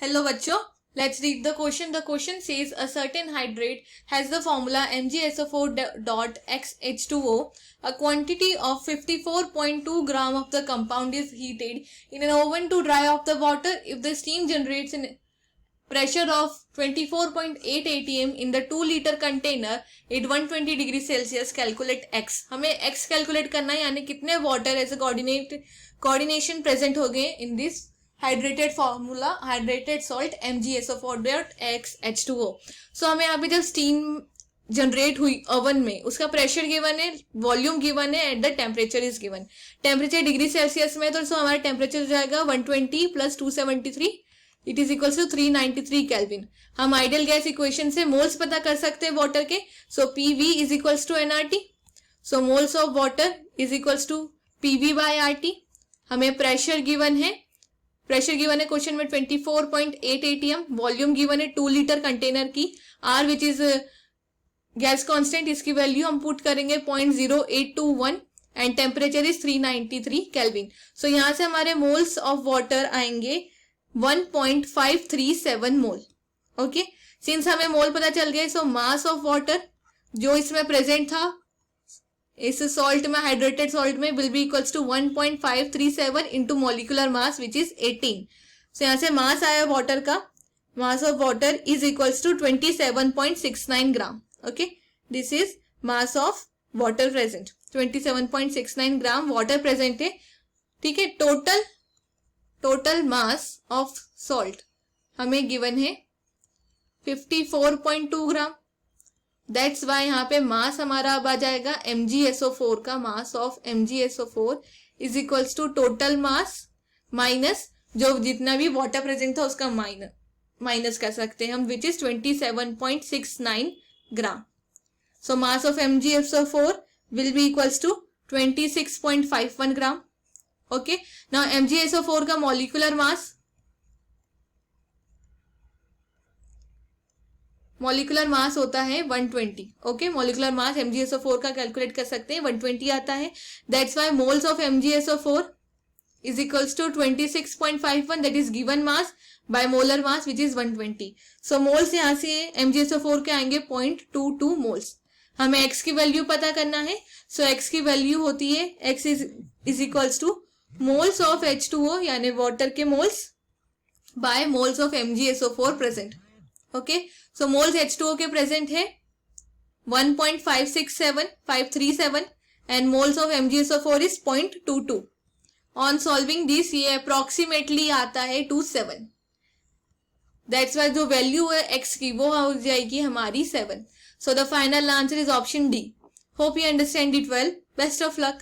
Hello बच्चों, let's read the question. The question says a certain hydrate has the formula MgSO4.XH2O. A quantity of 54.2 gram of the compound is heated in an oven to dry off the water. If the steam generates an pressure of 24.8 atm in the 2 liter container at 120 degree Celsius, calculate x. हमें x calculate करना है, यानी कितने water as a coordination present हो गए in this hydrated formula hydrated salt MgSO4.XH2O. सो हमें यहाँ पे जब स्टीम जनरेट हुई ओवन में, उसका प्रेशर गिवन है, वॉल्यूम गिवन है, at the temperature is given. Temperature degree Celsius में, तो हमारा टेम्परेचर हो जाएगा 120 plus 273, it is equal to 393 kelvin. हम आइडियल गैस इक्वेशन से मोल्स पता कर सकते हैं वाटर के. So PV is equals to nRT. So moles of water is equals to PV by RT. हमें प्रेशर गिवन है, क्वेश्चन में 24.8 atm. वॉल्यूम गिवन है 2 लीटर कंटेनर की. R which is gas constant, इसकी वैल्यू हम put करेंगे 0.0821 and temperature is 393 kelvin. सो यहां से हमारे मोल्स ऑफ वाटर आएंगे 1.537 मोल. ओके, सिंस हमें मोल पता चल गया, सो मास ऑफ वाटर जो इसमें प्रेजेंट था इस सॉल्ट में, हाइड्रेटेड सॉल्ट में, will be equals to 1.537 into molecular mass which is 18. So यहाँ से मास आया वाटर का, mass of water is equals to 27.69 gram. Okay, this is mass of water present. 27.69 gram water present है. ठीक है, total mass of salt हमें given है 54.2 ग्राम. That's why यहाँ पे मास हमारा अब आ जाएगा MgSO4 का. Mass of MgSO4 is equals to total mass minus जो जितना भी वाटर प्रेजेंट था उसका माइनस कर सकते हैं हम, which is 27.69 gram. So mass of MgSO4 will be equals to 26.51 gram. Okay, now MgSO4 का मॉलिक्यूलर मास होता है 120. ओके, मॉलिक्यूलर मास MgSO4 का कैलकुलेट कर सकते हैं, 120 आता है. That's why moles of MgSO4 is equals to 26.51, that is given mass by molar mass which is 120. So moles यहाँ से MgSO4 के आएंगे 0.22 मोल्स. हमें x की वैल्यू पता करना है. सो x की वैल्यू होती है x is equals two moles of H2O यानी वाटर के moles bye moles of MgSO4 present. Okay, so moles H2O के प्रेजेंट है 1.567537 and moles of MgSO4 is 0.22. On solving this ये अप्रोक्सीमेटली आता है 27. दैट्स वाई जो वैल्यू है x की वो हो जाएगी हमारी 7. So the final answer is option D. Hope you understand it well. Best of luck.